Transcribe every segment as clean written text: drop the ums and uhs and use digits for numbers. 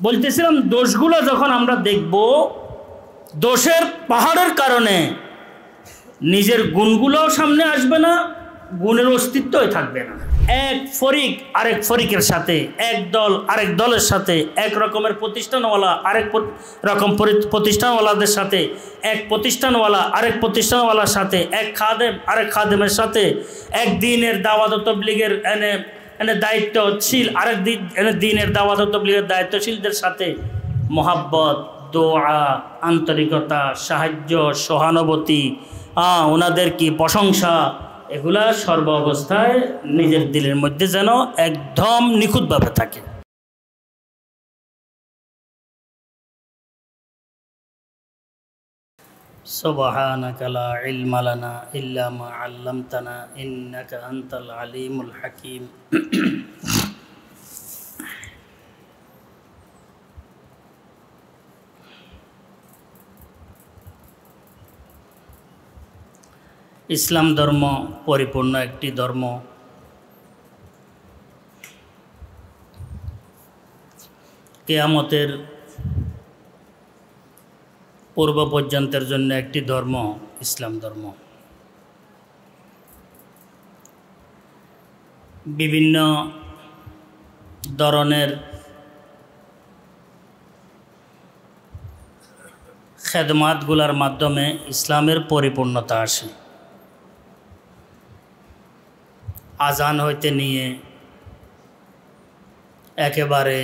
বলতেছিলাম দোষগুলো যখন আমরা দেখব, দোষের পাহাড়ের কারণে নিজের গুণগুলোও সামনে আসবে না, গুণের অস্তিত্বই থাকবে না। এক ফরিক আরেক ফরিকের সাথে, এক দল আরেক দলের সাথে, এক রকমের প্রতিষ্ঠানওয়ালা আরেক রকম প্রতিষ্ঠানওয়ালাদের সাথে, এক প্রতিষ্ঠানওয়ালা আরেক প্রতিষ্ঠানওয়ালার সাথে, এক খাদেম আরেক খাদেমের সাথে, এক দিনের দাওয়াত তাবলীগের দায়িত্বশীল আরেক দিনের দাওয়াত তাবলীগের দায়িত্বশীলদের সাথে মোহাব্বত, দোয়া, আন্তরিকতা, সাহায্য, সহানুভূতি, ওনাদের কি প্রশংসা, এগুলা সর্ব অবস্থায় নিজের দিলের মধ্যে যেন একদম নিখুঁতভাবে থাকে। সুবহানাকা লা ইলমা লানা ইল্লা মা আল্লামতানা ইন্নাকা আনতাল আলিমুল হাকিম। ইসলাম ধর্ম পরিপূর্ণ একটি ধর্ম। কিয়ামতের পূর্ব পর্যন্তের জন্য একটি ধর্ম ইসলাম ধর্ম। বিভিন্ন ধরনের খেদমাতগুলোর মাধ্যমে ইসলামের পরিপূর্ণতা আসে। আজান হইতে নিয়ে একেবারে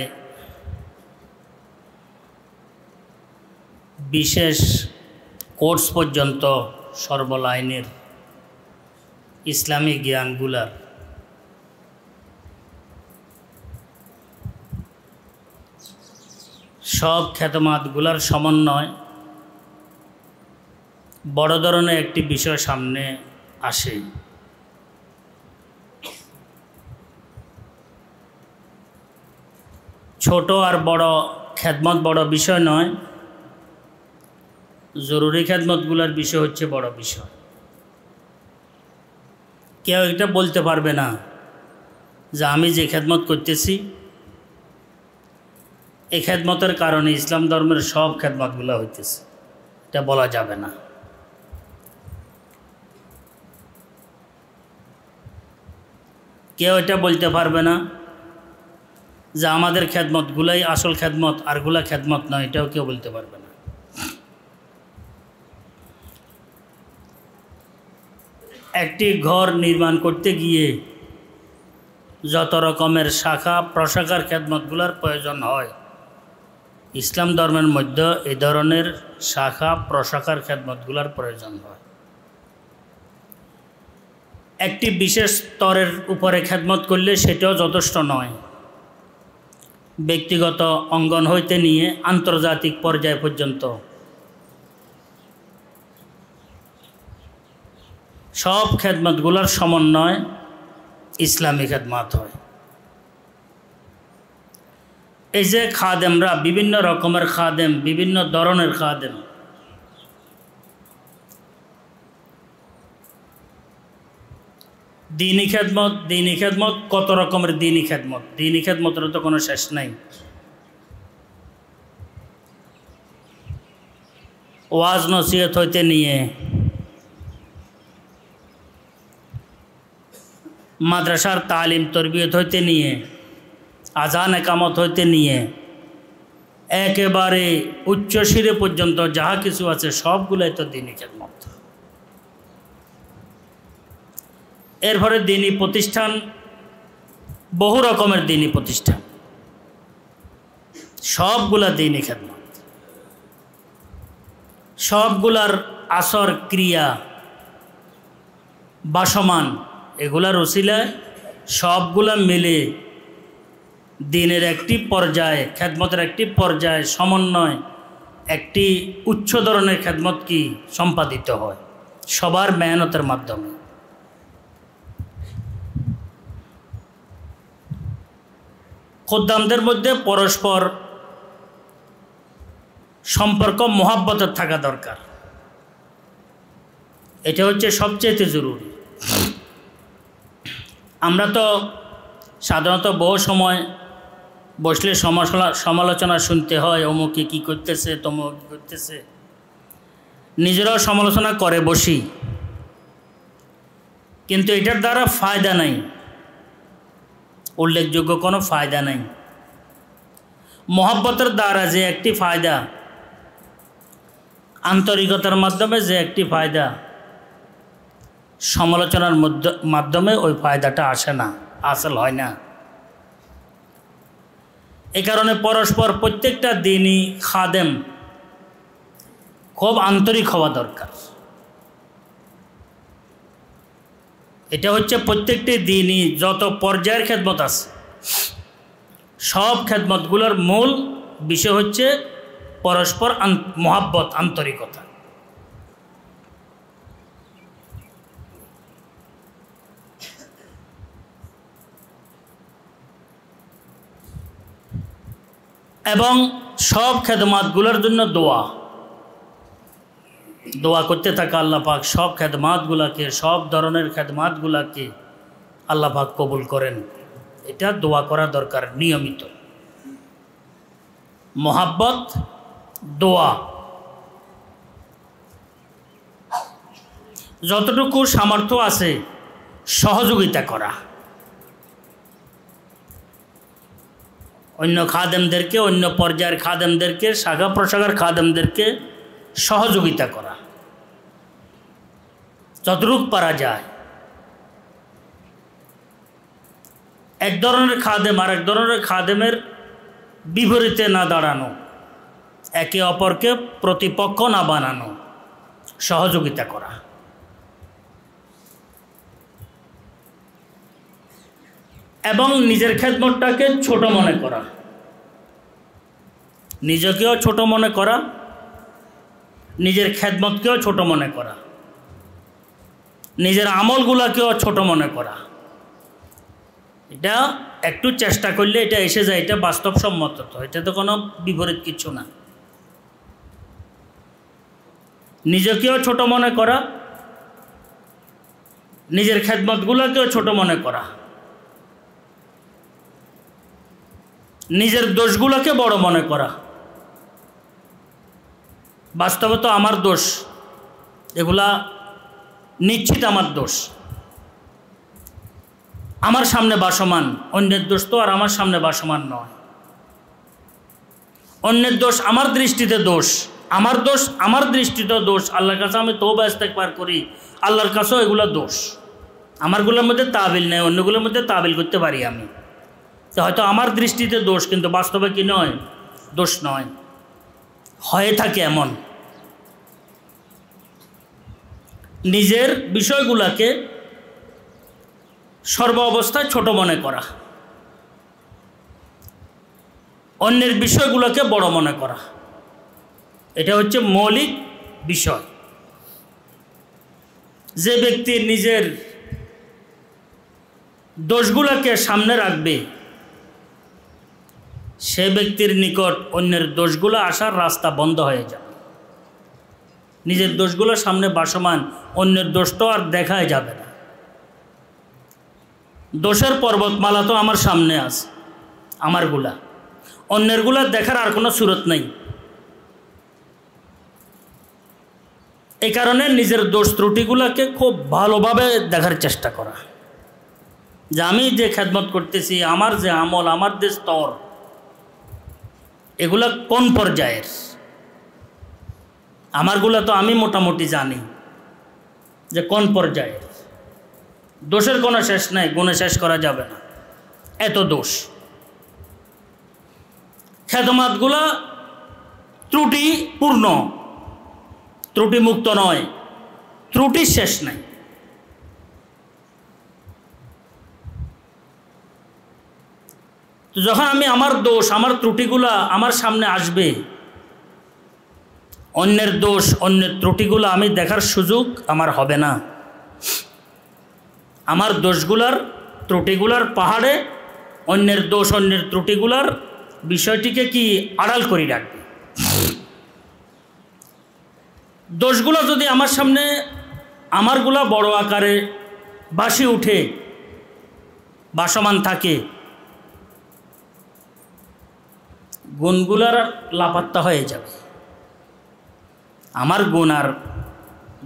বিশেষ কোর্স পর্যন্ত সর্বলাইনের ইসলামী জ্ঞানগুলার সব খেদমাতগুলার সমন্বয় বড় ধরনের একটি বিষয় সামনে আসে। ছোট আর বড় খেদমত বড় বিষয় নয়, জরুরি খেদমতগুলোর বিষয় হচ্ছে বড় বিষয়। কেউ এটা বলতে পারবে না যে আমি যে খেদমত করতেছি এই খেদমতের কারণে ইসলাম ধর্মের সব খেদমতগুলো হইতেছে, এটা বলা যাবে না। কেউ এটা বলতে পারবে না যে আমাদের খেদমতগুলাই আসল খেদমত, আরগুলা খেদমত নয়, এটাও কেউ বলতে পারবে না। একটি ঘর নির্মাণ করতে গিয়ে যত রকমের শাখা প্রশাখার খেদমতগুলোর প্রয়োজন হয়, ইসলাম ধর্মের মধ্যে এই ধরনের শাখা প্রশাখার খেদমতগুলোর প্রয়োজন হয়। একটি বিশেষ স্তরের উপরে খেদমত করলে সেটাও যথেষ্ট নয়। ব্যক্তিগত অঙ্গন হইতে নিয়ে আন্তর্জাতিক পর্যায় পর্যন্ত সব খেদমতগুলোর সমন্বয় ইসলামী খেদমত হয়। এই যে খাদেমরা, বিভিন্ন রকমের খাদেম, বিভিন্ন ধরনের খাদেম, দিনী খেদমত কত রকমের দিনী খেদমতের তো কোনো শেষ নাই। ওয়াজ নসিহত হইতে নিয়ে মাদ্রাসার তালিম তরবিয়ত হইতে নিয়ে আজান একামত হইতে নিয়ে একেবারে উচ্চ শিরে পর্যন্ত যাহা কিছু আছে সবগুলোই তো দিনী খেদমত। এরপরে দিনী প্রতিষ্ঠান, বহু রকমের দিনী প্রতিষ্ঠান, সবগুলা দিনী খেদমত। সবগুলার আসর ক্রিয়া বাসমান, এগুলার ওসিলায় সবগুলা মিলে দিনের একটি পর্যায়ে, খেদমতের একটি পর্যায়ে সমন্বয় একটি উচ্চ ধরনের খেদমত কি সম্পাদিত হয় সবার মেহনতের মাধ্যমে। খোদ্দামদের মধ্যে পরস্পর সম্পর্ক মোহাব্বতের থাকা দরকার, এটা হচ্ছে সবচেয়ে জরুরি। আমরা তো সাধারণত বহু সময় বসলে সমালোচনা শুনতে হয়, অমুকে কী করতেছে, তমুক কী করতেছে। নিজেরাও সমালোচনা করে বসি, কিন্তু এটার দ্বারা ফায়দা নাই, উল্লেখযোগ্য কোনো ফায়দা নাই। মহব্বতের দ্বারা যে একটি ফায়দা, আন্তরিকতার মাধ্যমে যে একটি ফায়দা, সমালোচনার মাধ্যমে ওই ফায়দাটা আসে না, হাসিল হয় না। এই কারণে পরস্পর প্রত্যেকটা দিনই খাদেম খুব আন্তরিক হওয়া দরকার। এটা হচ্ছে প্রত্যেকটি দিনই যত পর্যায়ের খেদমত আছে, সব খেদমতগুলোর মূল বিষয় হচ্ছে পরস্পর মহাব্বত, আন্তরিকতা। এবং সব খেদমাতগুলোর জন্য দোয়া করতে থাকা আল্লাহ পাক সব খেদমাতগুলোকে, সব ধরনের খেদমাতগুলোকে আল্লাহ পাক কবুল করেন। এটা দোয়া করা দরকার নিয়মিত। মোহাব্বত, দোয়া, যতটুকু সামর্থ্য আছে সহযোগিতা করা, অন্য খাদেমদেরকে, অন্য পর্যায়ের খাদেমদেরকে, শাখা প্রশাখার খাদেমদেরকে সহযোগিতা করা যতটুকু পারা যায়। এক ধরনের খাদেম আর এক ধরনের খাদেমের বিপরীতে না দাঁড়ানো, একে অপরকে প্রতিপক্ষ না বানানো, সহযোগিতা করা। এবং নিজের খেদমতটাকে ছোট মনে করা, নিজেকেও ছোট মনে করা, নিজের খেদমতকেও ছোট মনে করা, নিজের আমলগুলাকেও ছোট মনে করা। এটা একটু চেষ্টা করলে এটা এসে যায়, এটা বাস্তবসম্মত, তো এটা তো কোনো বিপরীত কিছু না। নিজেকেও ছোট মনে করা, নিজের খেদমতগুলোকেও ছোট মনে করা, নিজের দোষগুলোকে বড় মনে করা। বাস্তবে তো আমার দোষ, এগুলা নিশ্চিত আমার দোষ, আমার সামনে বাসমান। অন্যের দোষ তো আর আমার সামনে বাসমান নয়। অন্যের দোষ আমার দৃষ্টিতে দোষ, আমার দোষ আমার দৃষ্টিতেও দোষ। আল্লাহর কাছে আমি তওবা ইস্তেগফার করি, আল্লাহর কাছেও এগুলো দোষ। আমারগুলোর মধ্যে তাবিল নেই, অন্যগুলোর মধ্যে তাবিল করতে পারি আমি। তো হয়তো আমার দৃষ্টিতে দোষ, কিন্তু বাস্তবে কি নয়, দোষ নয়, হয়ে থাকে এমন। নিজের বিষয়গুলোকে সর্ব অবস্থায় ছোট মনে করা, অন্যের বিষয়গুলোকে বড় মনে করা, এটা হচ্ছে মৌলিক বিষয়। যে ব্যক্তি নিজের দোষগুলোকে সামনে রাখবে, সে ব্যক্তির নিকট অন্যের দোষগুলো আসার রাস্তা বন্ধ হয়ে যাবে। নিজের দোষগুলো সামনে বাসমান, অন্যের দোষ তো আর দেখাই যাবে না। দোষের পর্বতমালা তো আমার সামনে আছে, আমারগুলা, অন্যেরগুলা দেখার আর কোনো সুরত নেই। এই কারণে নিজের দোষ ত্রুটিগুলোকে খুব ভালোভাবে দেখার চেষ্টা করা, যে আমি যে খেদমত করতেছি, আমার যে আমল, আমার যে স্তর, এগুলা কোন পর্যায়ের। আমারগুলা তো আমি মোটামুটি জানি যে কোন পর্যায়ের। দোষের কোনো শেষ নাই, গুণে শেষ করা যাবে না, এত দোষ। খেদমাতগুলা ত্রুটিপূর্ণ, ত্রুটিমুক্ত নয়, ত্রুটির শেষ নাই। তো যখন আমি আমার দোষ, আমার ত্রুটিগুলা আমার সামনে আসবে, অন্যের দোষ, অন্যের ত্রুটিগুলো আমি দেখার সুযোগ আমার হবে না। আমার দোষগুলার, ত্রুটিগুলার পাহাড়ে অন্যের দোষ, অন্যের ত্রুটিগুলার বিষয়টিকে কি আড়াল করে রাখবে। দোষগুলো যদি আমার সামনে, আমারগুলা বড় আকারে ভাসে উঠে, ভাসমান থাকে, গুণগুলার লাপাত্তা হয়ে যাবে। আমার গুণ আর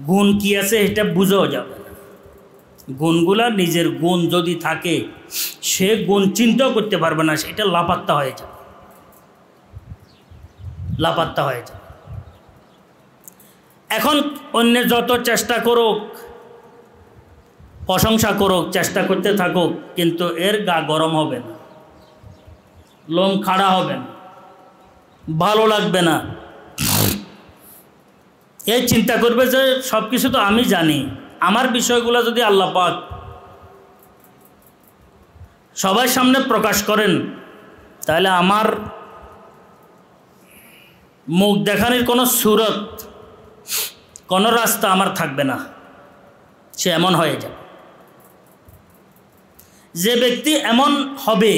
গুণ কি আছে এটা বুঝাও যাবে না। গুণগুলা নিজের গুণ যদি থাকে সে গুণ চিন্তাও করতে পারবে না, সেটা লাপাত্তা হয়ে যাবে, লাপাত্তা হয়ে যাবে। এখন অন্য যত চেষ্টা করুক, প্রশংসা করুক, চেষ্টা করতে থাকুক, কিন্তু এর গা গরম হবে না, লোম খাড়া হবে না, ভালো লাগবে না। এই চিন্তা করবে যে সব কিছু তো আমি জানি, আমার বিষয়গুলো যদি আল্লাহ পাক সবার সামনে প্রকাশ করেন তাহলে আমার মুখ দেখানোর কোনো সুরত, কোনো রাস্তা আমার থাকবে না। সে এমন হয়ে যাবে। যে ব্যক্তি এমন হবে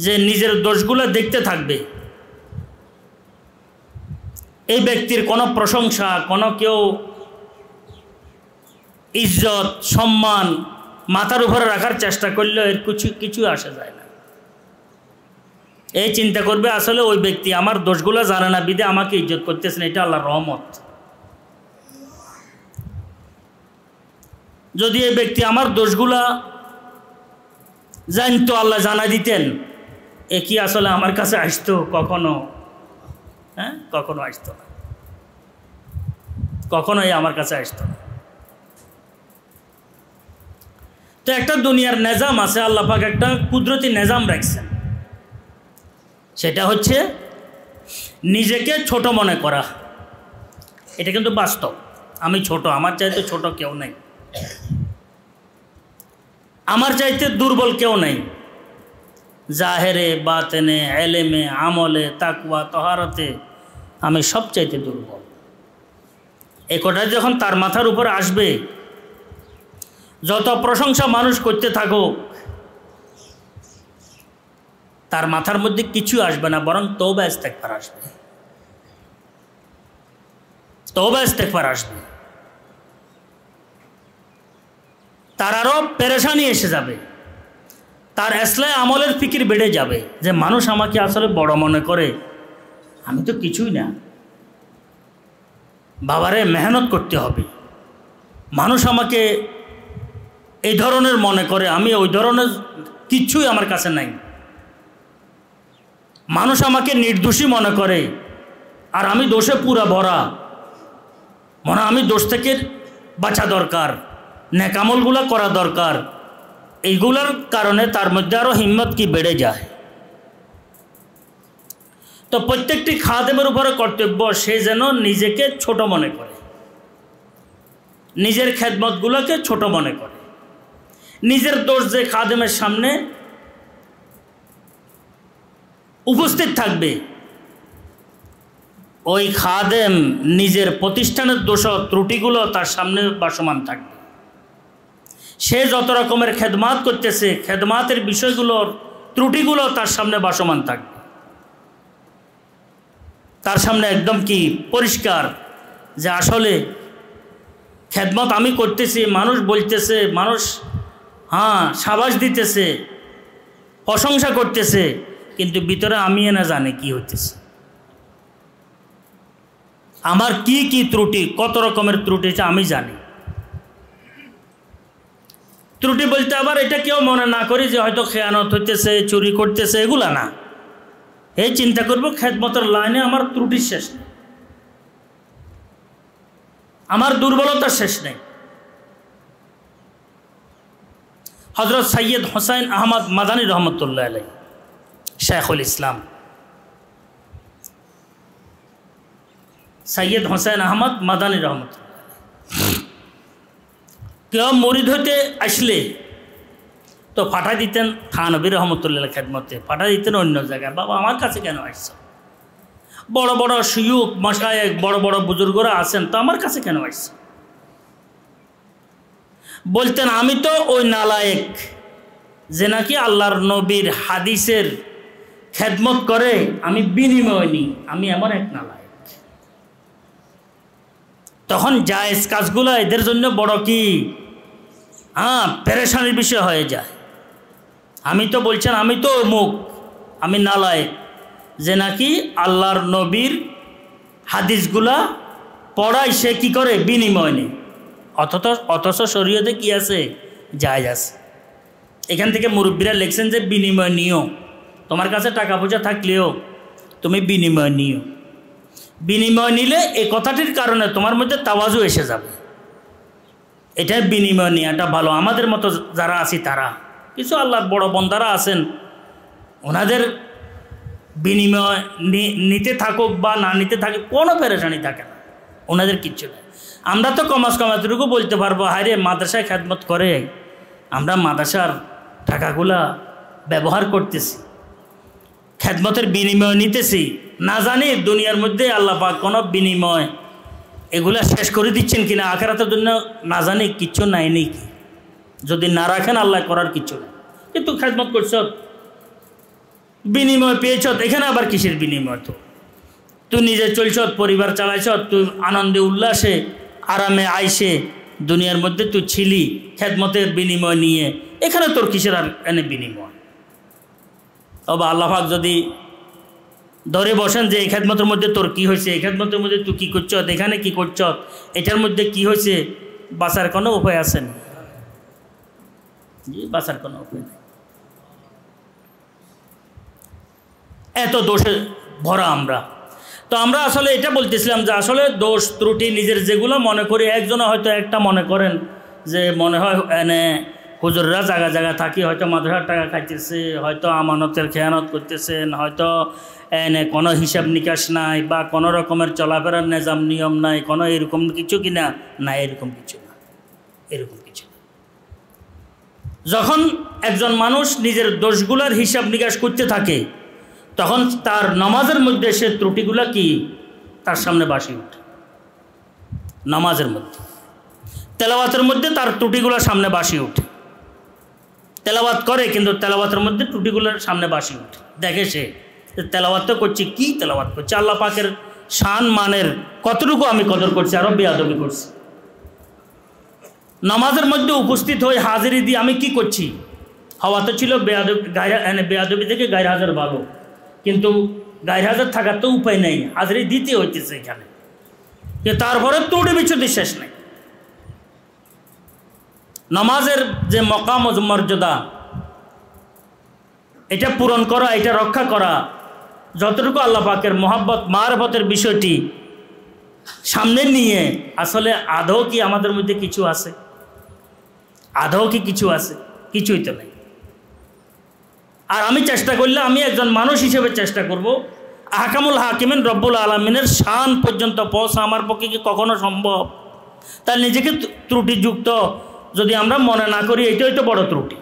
যে নিজের দোষগুলো দেখতে থাকবে, এই ব্যক্তির কোনো প্রশংসা, কোনো কেউ ইজ্জত সম্মান মাথার উপরে রাখার চেষ্টা করলেও এর কিছু আসা যায় না। এই চিন্তা করবে আসলে ওই ব্যক্তি আমার দোষগুলো জানে না বিধে আমাকে ইজ্জত করতেছেন, এটা আল্লাহর রহমত। যদি এই ব্যক্তি আমার দোষগুলা জানতো, আল্লাহ জানা দিতেন, এ কি আসলে আমার কাছে আসতো? কখনো কখনো আসতো না, কখনোই আমার কাছে আসতো না। তো একটা দুনিয়ার নিজাম আছে, আল্লাহ পাক একটা কুদরতি নিজাম রাখছেন, সেটা হচ্ছে নিজেকে ছোট মনে করা। এটা কিন্তু বাস্তব। আমি ছোট, আমার চাইতে ছোট কেউ নেই, আমার চাইতে দুর্বল কেউ নেই। জাহেরে বাতেনে এলেমে আমলে তাকওয়া তহারতে আমি সবচাইতে দুর্বল। এই কথা যখন তার মাথার উপর আসবে, যত প্রশংসা মানুষ করতে থাকুক তার মাথার মধ্যে কিছু আসবে না, বরং তওবা ইস্তেগফার আসবে, তওবা ইস্তেগফার আসবে। তার আরও পেরেশানি এসে যাবে, তার ইসলাহ আমলের ফিকির বেড়ে যাবে যে মানুষ আমাকে আসলে বড় মনে করে, আমি তো কিছুই না, বাবারে মেহনত করতে হবে। মানুষ আমাকে এই ধরনের মনে করে, আমি ওই ধরনের কিচ্ছুই আমার কাছে নাই। মানুষ আমাকে নির্দোষী মনে করে আর আমি দোষে পুরা ভরা, মনে আমি দোষ থেকে বাঁচা দরকার, নেকামলগুলা করা দরকার। এইগুলোর কারণে তার মধ্যে আরও হিম্মত কি বেড়ে যায়। তো প্রত্যেকটি খাদেমের উপরে কর্তব্য সে যেন নিজেকে ছোট মনে করে, নিজের খেদমতগুলোকে ছোট মনে করে। নিজের দোষ যে খাদেমের সামনে উপস্থিত থাকবে, ওই খাদেম নিজের প্রতিষ্ঠানের দোষ ত্রুটিগুলো তার সামনে ভাসমান থাকবে। সে যত রকমের খেদমাত করতেছে, খেদমাতের বিষয়গুলোর ত্রুটিগুলো তার সামনে ভাসমান থাকবে। তার সামনে একদম কি পরিষ্কার যে আসলে খেদমত আমি করতেছি, মানুষ বলতেছে, মানুষ সাবাস দিতেছে, প্রশংসা করতেছে, কিন্তু ভিতরে আমি না জানি কি হইতেছে, আমার কি কি ত্রুটি, কত রকমের ত্রুটি আমি জানি। ত্রুটি বলতে আবার এটা কেউ মনে না করি যে হয়তো খেয়ানত হইতেছে, চুরি করতেছে, এগুলা না। এই চিন্তা করবো খেদমতের লাইনে আমার ত্রুটির শেষ নেই, আমার দুর্বলতার শেষ নেই। হযরত সৈয়দ হুসাইন আহমদ মাদানী রহমতুল্লাহ আলাইহি, শেখুল ইসলাম সৈয়দ হুসাইন আহমদ মাদানী রহমতুল্লাহ, কেউ মুরিদ হইতে আসলে তো পাঠা দিতেন থানবী রহমতুল্লাহ খেদমতে, পাঠা দিতেন অন্য জায়গায়। বাবা আমার কাছে কেন আসছো? বড় বড় সুয়ুক মাশায়েখ, বড় বড় বুজুর্গরা আছেন, তো আমার কাছে কেন আসছো? বলতেন আমি তো ওই নালায়েক যে নাকি আল্লাহর নবীর হাদিসের খেদমত করে আমি বিনিময় নিই, আমি এমন এক নালায়েক। তখন জায়েজ কাজগুলো এদের জন্য বড় কি পেরেশানির বিষয় হয়ে যায়। আমি তো বলছেন আমি তো অমুক, আমি নালায়েক যে নাকি আল্লাহর নবীর হাদিসগুলা পড়াই সে কী করে বিনিময় নেই, অথচ শরীয়তে কি আছে, জায়েজ আছে। এখান থেকে মুরব্বীরা লিখছেন যে বিনিময় নিও, তোমার কাছে টাকা পয়সা থাকলেও তুমি বিনিময় নিও। বিনিময় নিলে এই কথাটির কারণে তোমার মধ্যে তাওয়াজু এসে যাবে, এটাই বিনিময় নেওয়াটা ভালো। আমাদের মতো যারা আছি তারা, কিছু আল্লাহর বড় বন্দারা আছেন, ওনাদের বিনিময় নিতে থাকুক বা না নিতে থাকুক কোনো পেরেশানি থাকে না, ওনাদের কিচ্ছু নেই। আমরা তো কমাস কমাতটুকু বলতে পারবো, হায়রে মাদ্রাসায় খেদমত করে আমরা মাদ্রাসার টাকাগুলা ব্যবহার করতেছি, খেদমতের বিনিময় নিতেছি, না জানি দুনিয়ার মধ্যে আল্লাহ পাক কোনো বিনিময় এগুলা শেষ করে দিচ্ছেন কিনা, আখিরাতের জন্য না জানি কিচ্ছু নাই নেই কি, যদি না রাখেন আল্লাহ করার কিচ্ছু নেই। কিন্তু খেদমত করছ, বিনিময় পেয়েছ, এখানে আবার কিসের বিনিময়? তো তুই নিজে চলছ, পরিবার চালাইছ, তুই আনন্দে উল্লাসে আরামে আইসে দুনিয়ার মধ্যে তুই ছিলি খেদমতের বিনিময় নিয়ে, এখানে তোর কিসের আর এনে বিনিময়? তবে আল্লাহ পাক যদি ধরে বসেন যে এই খেদমতের মধ্যে তোর কি হয়েছে, এই খেদমতের মধ্যে তুই কী করছ, এখানে কি করছ, এটার মধ্যে কি হয়েছে, বাঁচার কোনো উপায় আছে না, জি বাঁচার কোনো উপায় নেই। এত দোষে ভরা আমরা। তো আমরা আসলে এটা বলতেছিলাম যে আসলে দোষ ত্রুটি নিজের যেগুলো মনে করি, একজনে হয়তো একটা মনে করেন যে মনে হয় এনে হুজুররা জায়গা জায়গা থাকি হয়তো মাদ্রাসার টাকা খাইতেছে, হয়তো আমানতের খেয়ানত করতেছেন, হয়তো এনে কোনো হিসাব নিকাশ নাই বা কোনো রকমের চলাফেরার নিজাম নিয়ম নাই, কোনো এরকম কিছু কিনা না, এরকম কিছু না, এরকম কিছু না। যখন একজন মানুষ নিজের দোষগুলার হিসাব নিকাশ করতে থাকে তখন তার নামাজের মধ্যে সে ত্রুটিগুলা কি তার সামনে বাসি ওঠে, নামাজের মধ্যে তেলাওয়াতের মধ্যে তার ত্রুটিগুলো সামনে বাসি ওঠে, তেলাওয়াত করে কিন্তু তেলাওয়াতের মধ্যে ত্রুটিগুলোর সামনে বাসি ওঠে, দেখে সে তেলাওয়াত তো করছি, কি তেলাওয়াত করছে, আল্লাহ পাকের শান মানের কতটুকু আমি কদর করছি, আরও বেয়াদবি করছি। নামাজের মধ্যে উপস্থিত হয়ে হাজিরি দিয়ে আমি কি করছি, হওয়া তো ছিল বেয়াদবি থেকে গায়ের হাজার ভালো, কিন্তু গায়ের হাজার থাকার তো উপায় নেই, হাজিরি দিতে হইতেছে এখানে, যে তারপরে ত্রুটি বিচ্ছুতি শেষ নেই। নামাজের যে মকাম ও মর্যাদা এটা পূরণ করা, এটা রক্ষা করা, যতটুকু আল্লাহ পাকের মহব্বত মারফতের বিষয়টি সামনে নিয়ে আসলে আদৌ কি আমাদের মধ্যে কিছু আছে, আদৌ কি কিছু আছে? কিছুই তো নেই। আর আমি চেষ্টা করলে, আমি একজন মানুষ হিসেবে চেষ্টা করব আহকামুল হাকিমিন রব্বুল আলমিনের শান পর্যন্ত পৌঁছা আমার পক্ষে কি কখনো সম্ভব? তার নিজেকে ত্রুটিযুক্ত যদি আমরা মনে না করি, এটাই তো বড় ত্রুটি,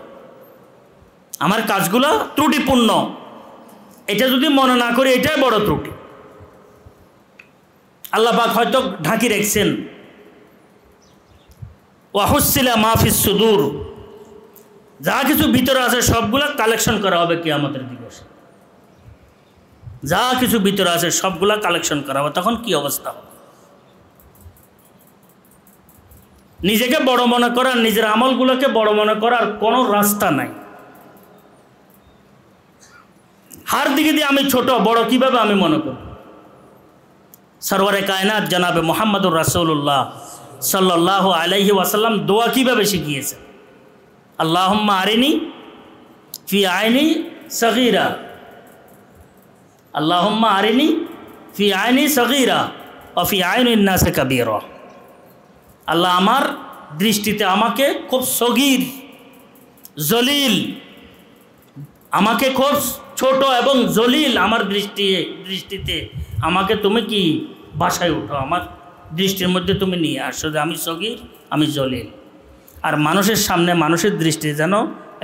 আমার কাজগুলো ত্রুটিপূর্ণ, এটা যদি মনে না করি এটাই বড় ত্রুটি। আল্লাহ পাক হয়তো ঢাকি রেখেছেন, ওয়াহুসিলা মাহফিস সুদূর, যা কিছু ভিতরে আছে সবগুলা কালেকশন করা হবে কিয়ামতের দিবসে, যা কিছু ভিতরে আছে সবগুলা কালেকশন করা হবে, তখন কি অবস্থা হবে? নিজেকে বড় মনে করার, নিজের আমলগুলোকে বড় মনে করার কোনো রাস্তা নাই। হার দিকে দিয়ে আমি ছোট বড় কিভাবে আমি মনে করি? সরওয়ারে কায়নাত জনাবে মুহাম্মদুর রাসূলুল্লাহ সাল্লাল্লাহু আলাইহি ওয়াসাল্লাম দোয়া কিভাবে শিখিয়েছে? আল্লাহুম্মা আরিনি ফি আইনি সগীরা, আল্লাহুম্মা আরিনি ফি আইনি সগীরা ওয়া ফি আইনিন নাস কাবীরা। আল্লাহ আমার দৃষ্টিতে আমাকে খুব সগীর জলিল, আমাকে খুব ছোট এবং জলিল আমার দৃষ্টিতে আমাকে তুমি কি বাসায় উঠো, আমার দৃষ্টির মধ্যে তুমি নিয়ে আসো যে আমি সগীর, আমি জলিল। আর মানুষের সামনে মানুষের দৃষ্টি যেন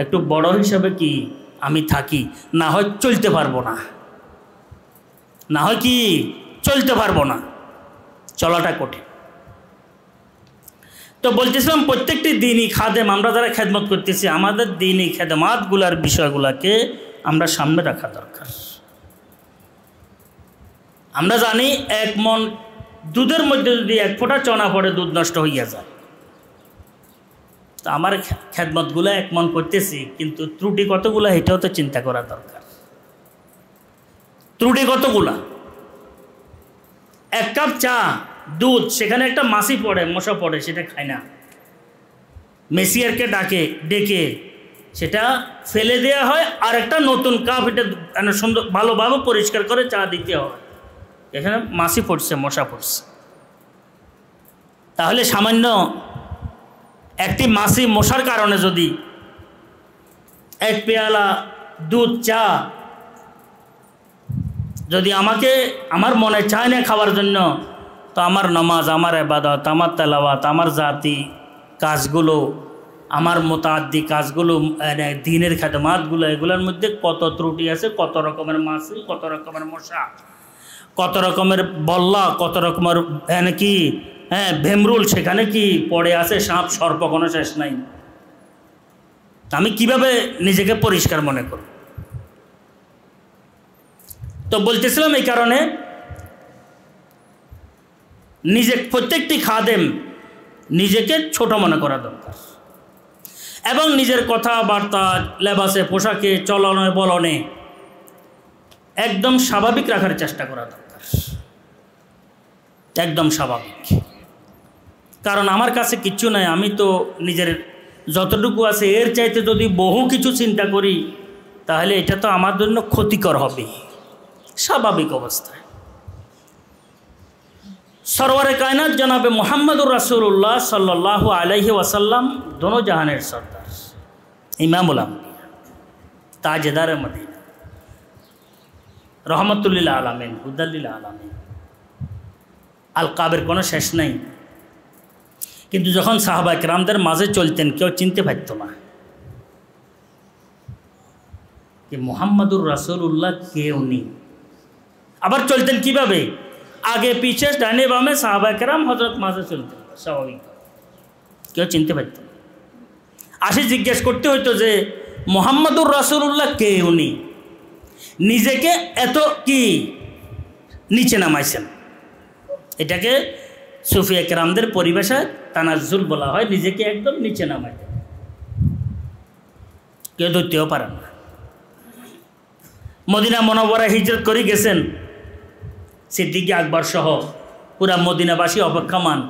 একটু বড় হিসাবে কি আমি থাকি, না হয় চলতে পারবো না, না হয় কি চলতে পারবো না, চলাটা কঠিন। তো বলতেছিলাম প্রত্যেকটি দিনই খাদেম, আমরা যারা খেদমত করতেছি আমাদের দিনই খেদমাতগুলার বিষয়গুলোকে আমরা সামনে রাখা দরকার। আমরা জানি 1 মণ দুধের মধ্যে যদি 1 ফোঁটা চনা পড়ে দুধ নষ্ট হইয়া যায়। তো আমার খেদমতগুলো 1 মণ করতেছি, কিন্তু ত্রুটি কতগুলো এটাও তো চিন্তা করা দরকার। ত্রুটি কতগুলা? 1 কাপ চা, দুধ, সেখানে একটা মাছি পড়ে, মশা পড়ে, সেটা খায় না, মেসিয়ারকে ডেকে সেটা ফেলে দেওয়া হয়, আর একটা নতুন কাপ এটা সুন্দর ভালোভাবে পরিষ্কার করে চা দিতে হয়। এখানে মাছি পড়ছে, মশা পড়ছে। তাহলে সামান্য একটি মাছি মশার কারণে যদি 1 পেয়ালা দুধ চা যদি আমার মনে চায় না খাওয়ার জন্য, তো আমার নামাজ, আমার ইবাদত, আমার তেলাওয়াত, আমার জাতি কাজগুলো, আমার মুতাআদ্দি কাজগুলো, দিনের খেদমাতগুলো, এগুলোর মধ্যে কত ত্রুটি আছে, কত রকমের মাছি, কত রকমের মশা, কত রকমের বল্লা, কত রকমের কি ভেমরুল সেখানে কি পড়ে আছে, সাপ সর্প, কোনো শেষ নাই। আমি কিভাবে নিজেকে পরিষ্কার মনে করব? তো বলতেছিলাম এই কারণে প্রত্যেকটি খাদেম নিজেকে ছোট মনে করা দরকার, এবং নিজের কথাবার্তা, লেবাসে, পোশাকে, চলনে বলনে একদম স্বাভাবিক রাখার চেষ্টা করা দরকার, একদম স্বাভাবিক। কারণ আমার কাছে কিচ্ছু নাই, আমি তো নিজের যতটুকু আছে এর চাইতে যদি বহু কিছু চিন্তা করি, তাহলে এটা তো আমার জন্য ক্ষতিকর হবে স্বাভাবিক অবস্থায়। সরওয়ারে কায়নাত জনাবে মুহাম্মদুর রাসূলুল্লাহ সাল্লাল্লাহু আলাইহি ওয়াসাল্লাম দোনো জাহানের সর্দার, ইমামুল আম্বিয়া, তাজদারে মদিনা, রহমতুল্লিল আলামিন, হুদাল্লিল আলামিন, আলকাবের কোনো শেষ নাই। কিন্তু যখন সাহাবায়ে কেরামদের মাঝে চলতেন, কেউ চিনতে পারত না যে মুহাম্মদুর রাসূলুল্লাহ কে উনি। আবার চলতেন কিভাবে? আগে পিছে, ডানে বামে সাহাবায়ে কেরাম হযরত মাঝে চলতেন, স্বাভাবিক, কেউ চিনতে পারত না। জিজ্ঞেস করতে হইতো যে মুহাম্মদুর রাসূলুল্লাহ কে উনি, নিজেকে এত কি নিচে নামাইছেন। এটাকে সুফিয়া কেরামদের পরিভাষায় তানাজ্জুল বলা হয়, নিজেকে একদম নিচে নামাই দেন, কেউ ধরতেও পারেন না। মদিনা মুনাওয়ারা হিজরত করে গেছেন সিদ্দিক আকবর সহ পুরা মদিনাবাসী অপেক্ষমান,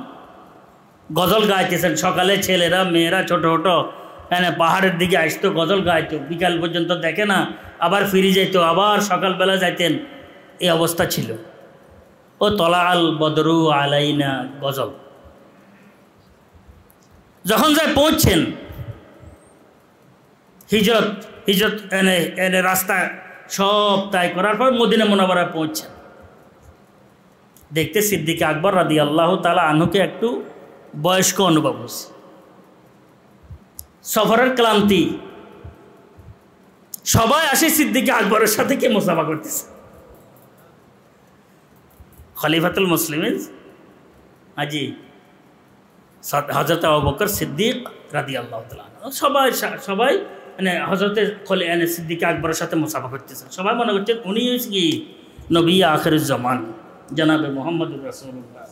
গজল গাইতেছেন। সকালে ছেলেরা, মেয়েরা, ছোট ছোট পাহাড়ের দিকে আসতো, গজল গাইতো, বিকাল পর্যন্ত দেখে না, আবার ফিরে যাইতো, আবার সকালবেলা যাইতেন। এই অবস্থা ছিল। ও তলা আল বদরু আলাইনা গজল যখন যায় পৌঁছছেন, হিজরত এনে রাস্তা সব তাই করার পর মদিনা মুনাওয়ারায় পৌঁছছেন। দেখতে সিদ্দিক আকবর রাদিয়াল্লাহু তাআলা আনহুকে একটু বয়স্ক অনুভব হচ্ছে, সফরের ক্লান্তি। সবাই আসে সিদ্দিক আকবরের সাথে কে মুসাফা করতেছে, খলিফাতুল মুসলিমিন আজি হযরত আবু বকর সিদ্দিক রাদিয়াল্লাহু তাআলা সবাই হযরতে সিদ্দিক আকবরের সাথে মুসাফা করতেছেন। সবাই মনে করছেন উনি হচ্ছে কি নবী আখিরুজ জামান জনাবে মুহাম্মদুর রাসূলুল্লাহ।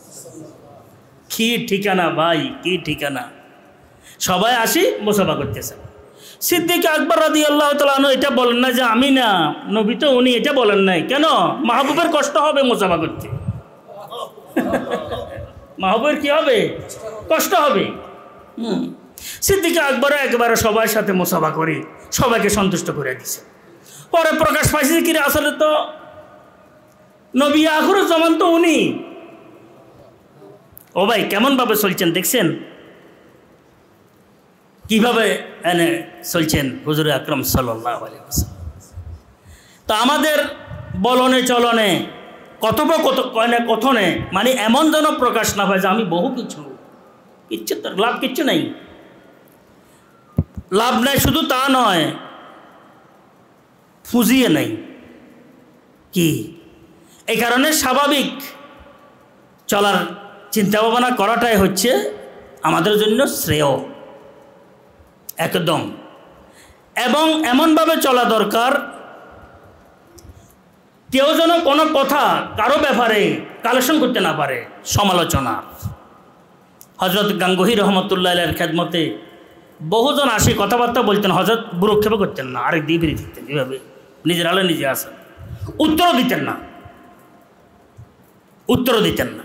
কি ঠিকানা ভাই, কি ঠিকানা! সবাই আসি মুসাফা করতেছেন। সিদ্দিক আকবর রাদিয়াল্লাহু তাআলা আনহু এটা বলেন না যে আমি না, নবী তো উনি, এটা বলেন নাই। কেন? মাহবুবের কষ্ট হবে মুসাফা করতে। মাহবুবের কি হবে? কষ্ট হবে। সিদ্দিক আকবর একেবারে সবার সাথে মুসাফা করে সবাইকে সন্তুষ্ট করে দিছে। পরে প্রকাশ পাইছে কি আসলে তো নবী আখিরুজ জামান তো উনি। ও ভাই, কেমন ভাবে চলছেন দেখছেন? কিভাবে চলছেন হুজুর আকরাম সাল্লাল্লাহু আলাইহি ওয়াসাল্লাম। তো আমাদের বলনে চলনে কথনে মানে এমন যেন প্রকাশ না হয় যে আমি বহু কিচ্ছু লাভ কিচ্ছু নাই, লাভ নাই। শুধু তা নয়, ফুজিয়ে নাই কি। এই কারণে স্বাভাবিক চলার চিন্তা ভাবনা করাটাই হচ্ছে আমাদের জন্য শ্রেয় একদম। এবং এমনভাবে চলা দরকার কেউ যেন কোনো কথা কারো ব্যাপারে কালেকশন করতে না পারে, সমালোচনা। হজরত গাঙ্গুহি রহমতুল্লাহ আলাইহির খেদমতে বহুজন আসি কথাবার্তা বলতেন, হজরত বুরুক্ষেপও করতেন না, আরেক দিয়ে ফিরে থাকতেন, এভাবে নিজের আলো নিজে আসেন। উত্তরও দিতেন না, উত্তরও দিতেন না।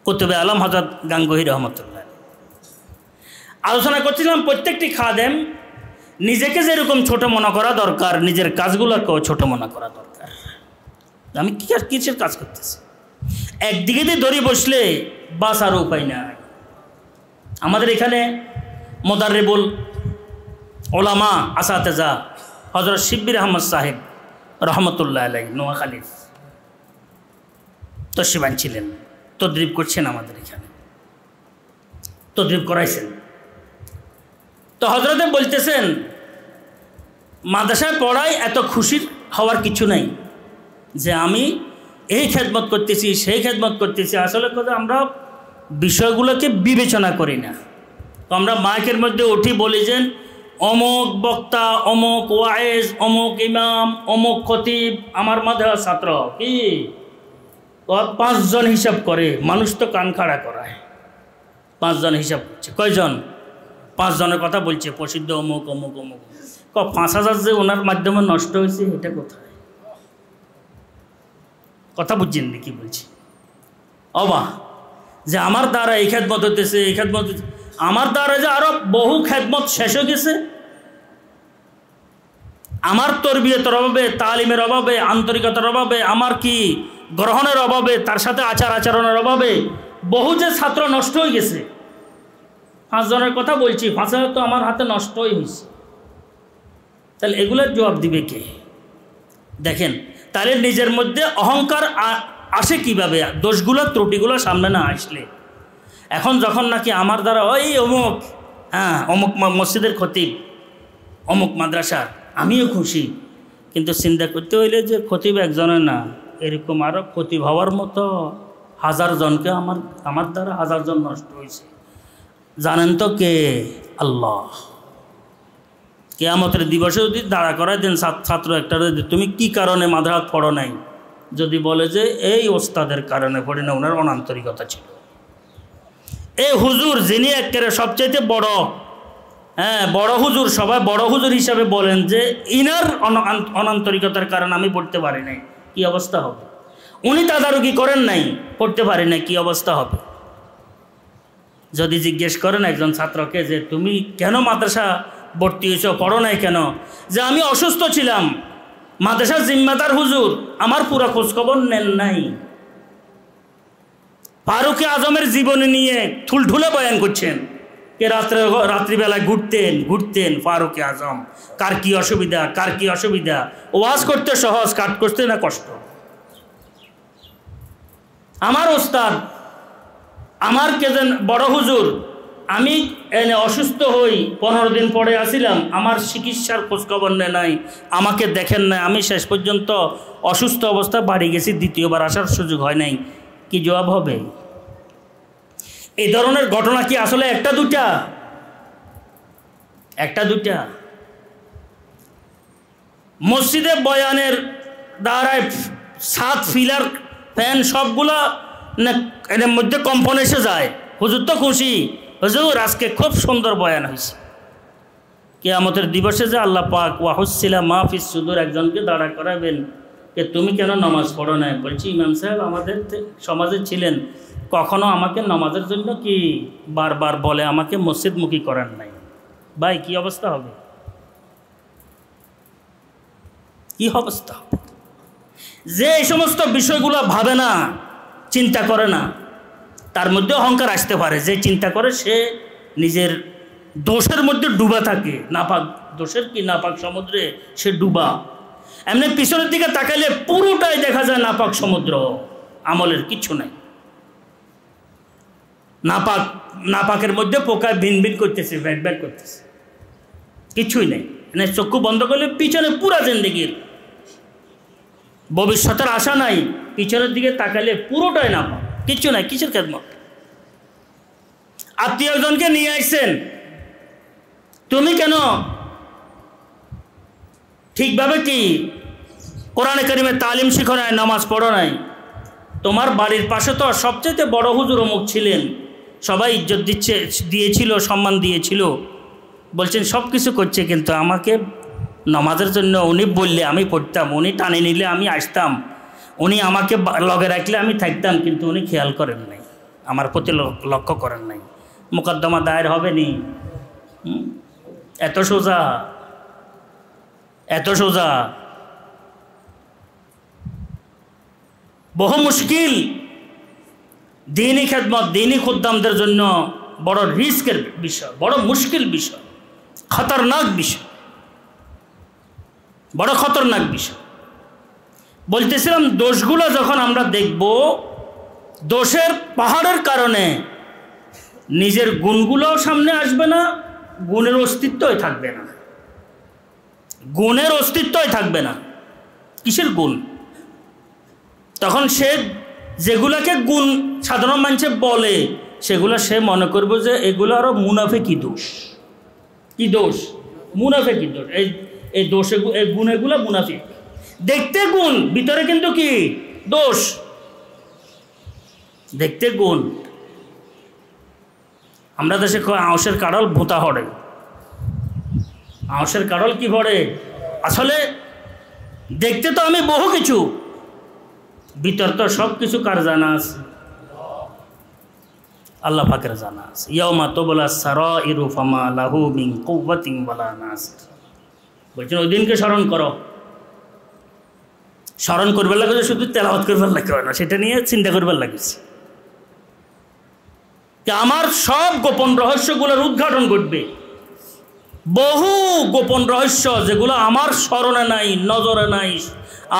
কুতুবে আলম হযরত গাঙ্গুহি রহমতুল্লাহ আলোচনা করছিলাম, প্রত্যেকটি খাদেম নিজেকে যেরকম ছোট মনে করা দরকার, নিজের কাজগুলোকেও ছোট মনে করা দরকার। আমি কিসের কাজ করতেছি? একদিকে দিয়ে দড়ি বসলে বাস আর উপায় নাই। আমাদের এখানে মোদাররিবুল ওলামা আসাতেজা হযরত শিব্বির আহমদ সাহেব রহমতুল্লাহ আলাইহি নোয়াখালীর তশরিফ ছিলেন, তদরিব করছেন আমাদের এখানে, তদরিব করাইছেন। তো হযরতে বলতেছেন, মাদ্রাসায় পড়ায় এত খুশির হওয়ার কিছু নাই যে আমি এই খেদমত করতেছি, সেই খেদমত করতেছি। আসলে কথা আমরা বিষয়গুলোকে বিবেচনা করি না। তো আমরা মাইকের মধ্যে উঠি বলি যে অমুক বক্তা, অমুক ওয়াইজ, অমুক ইমাম, অমুক খতিব আমার মাদ্রাসার ছাত্র। কি 5 জন হিসাব করে, মানুষ তো কান খাড়া করায়। 5 জন হিসাব করছে, কয়জন? 5 জনের কথা বলছে, প্রসিদ্ধ অমুক অমুক অমুক। 5,000 যে ওনার মাধ্যমে নষ্ট হয়েছে, এটা কোথায়? কথা বুঝছেন না কি বলছি? অবা যে আমার দ্বারা এই খেদমত হতেছে, এই খেদমত, আমার দ্বারা যে আরো বহু খেদমত শেষ হয়ে গেছে। আমার তরবিয়তের অভাবে, তালিমের অভাবে, আন্তরিকতার অভাবে, আমার কি গ্রহণের অভাবে, তার সাথে আচার আচরণের অভাবে বহু যে ছাত্র নষ্ট হয়ে গেছে। 5 জনের কথা বলছি, 5,000 তো আমার হাতে নষ্টই হয়েছে। তাহলে এগুলোর জবাব দিবে কে? দেখেন, তাহলে নিজের মধ্যে অহংকার আসে কিভাবে? দোষগুলো ত্রুটিগুলো সামনে না আসলে। এখন যখন নাকি আমার দ্বারা ওই অমুক, হ্যাঁ অমুক মসজিদের খতিব, অমুক মাদ্রাসার, আমিও খুশি। কিন্তু চিন্তা করতে হইলে যে খতিব একজনের না, এরকম আরও খতিব হওয়ার মতো 1000 জনকে আমার দ্বারা 1000 জন নষ্ট হয়েছে। জানেন তো কে? আল্লাহ। কিয়ামতের দিবসে যদি দাঁড়া করায় দেন ছাত্র একটা, তুমি কি কারণে মাদ্রাসা পড়ো নাই? যদি বলে যে এই ওস্তাদের কারণে পড়ি না, ওনার অনান্তরিকতা ছিল। এই হুজুর যিনি একেবারে সবচাইতে বড়, হ্যাঁ বড় হুজুর, সবাই বড় হুজুর হিসাবে বলেন যে ইনার অনান্তরিকতার কারণে আমি পড়তে পারি নাই, কি অবস্থা হবে? উনি তদারকি করেন নাই, পড়তে পারি নাই, কি অবস্থা হবে? যদি জিজ্ঞেস করেন একজন ছাত্রকে যে তুমি কেন মাদ্রাসা ভর্তি হয়েছ, পড়ো নাই কেন? যে আমি অসুস্থ ছিলাম, মাদ্রাসার জিম্মাদার হুজুর আমার পুরো খোঁজখবর নেন নাই। ফারুকে আজমের জীবনী নিয়ে ঠুলঠুলে বয়ান করছেন, কে রাত্রিবেলায় ঘুরতেন ফারুকে আজম, কার কি অসুবিধা, কার কি অসুবিধা। ওয়াজ করতে সহজ, কাট করতে না কষ্ট। আমার ওস্তাদ, আমার কেজন বড় হুজুর, আমি এনে অসুস্থ হই, 15 দিন পরে আসিলাম, আমার চিকিৎসার খোঁজখবর নাই, আমাকে দেখেন নাই, আমি শেষ পর্যন্ত অসুস্থ অবস্থায় বাড়ি গেছি, দ্বিতীয়বার আসার সুযোগ হয় নাই। কি জবাব হবে? এই ধরনের ঘটনা কি আসলে একটা দুটা? মসজিদে বয়ানের দ্বারায় 7 ফিলার ফ্যান সবগুলা এর মধ্যে কম্পন এসে যায়। হুজুর তো খুশি, হুজুর আজকে খুব সুন্দর বয়ান হয়েছে। কিয়ামতের দিবসে যে আল্লাহ পাক ওয়াহুসিলা মাহফিস সুদূর একজনকে দাঁড়া করাবেন, যে তুমি কেন নামাজ পড়ো না? বলছি ইমাম সাহেব আমাদের সমাজে ছিলেন, কখনো আমাকে নামাজের জন্য কি বারবার বলে, আমাকে মসজিদমুখী করার নাই। ভাই কি অবস্থা হবে? কি অবস্থা হবে? যে এই সমস্ত বিষয়গুলো ভাবে না, চিন্তা করে না, তার মধ্যে অহংকার আসতে পারে। যে চিন্তা করে সে নিজের দোষের মধ্যে ডুবা থাকে, নাপাক দোষের কি নাপাক সমুদ্রে সে ডুবা। এমনি পিছনের দিকে তাকাইলে পুরোটাই দেখা যায় নাপাক সমুদ্র, আমলের কিচ্ছু নাই। নাপাকের মধ্যে পোকায় ভিন করতেছে, ব্যাট করতেছে, কিছুই নেই। মানে চক্ষু বন্ধ করলে পিছনে পুরা জিন্দেগির ভবিষ্যতের আশা নাই, পিছনের দিকে তাকাইলে পুরোটাই নাপাক, কিচ্ছু নাই। কিসের খেদমত? আত্মীয়জনকে নিয়ে আসছেন, তুমি কেন ঠিকভাবে কি কোরআনে কারিমের তালিম শিখো নাই, নামাজ পড়ো নাই? তোমার বাড়ির পাশে তো সবচেয়ে বড় হুজুর অমুক ছিলেন, সবাই ইজ্জত দিয়েছিল, সম্মান দিয়েছিল, বলছেন সব কিছু করছে, কিন্তু আমাকে নামাজের জন্য উনি বললে আমি পড়তাম, উনি টানে নিলে আমি আসতাম, উনি আমাকে লগে রাখলে আমি থাকতাম, কিন্তু উনি খেয়াল করেন নাই, আমার প্রতি লক্ষ্য করেন নাই, মোকদ্দমা দায়ের হবে নি। এত সোজা, এত সোজা, বহু মুশকিল। দিনী খেদমত, দিনী খুদ্দামদের জন্য বড় রিস্কের বিষয়, বড় মুশকিল বিষয়, খতরনাক বিষয়, বড় খতরনাক বিষয়। বলতেছিলাম দোষগুলো যখন আমরা দেখব, দোষের পাহাড়ের কারণে নিজের গুণগুলোও সামনে আসবে না, গুণের অস্তিত্বই থাকবে না, গুণের অস্তিত্বই থাকবে না। কিসের গুণ? তখন সে যেগুলাকে গুণ সাধারণ মানুষে বলে, সেগুলো সে মনে করবে যে এগুলো আরো মুনাফিকি দোষ। কি দোষ? মুনাফিকি দোষ। এই দোষ, এই গুণেগুলো মুনাফিক, দেখতে গুণ, ভিতরে কিন্তু কি দোষ। দেখতে গুণ। আমরা দেশে আঁশের কাড়ল ভোঁতা হড়ে, আঁশের কাড়ল কি ভরে? আসলে দেখতে তো আমি বহু কিছু, ভিতর তো সব কিছু কার জানা আছে? আল্লাহ পাকের জানা আছে। ইয়াউমা তুবলা সারাইরু ফামা লাহু মিন কুওয়াতিন ওয়ালা নাসির। বলছেন ওই দিনকে স্মরণ করো। স্মরণ করবার লাগে, শুধু তেলাওয়াত করবার লাগে না, সেটা নিয়ে চিন্তা করবার লাগেছে যে আমার সব গোপন রহস্যগুলোর উদ্ঘাটন ঘটবে। বহু গোপন রহস্য যেগুলো আমার স্মরণে নাই, নজরে নাই,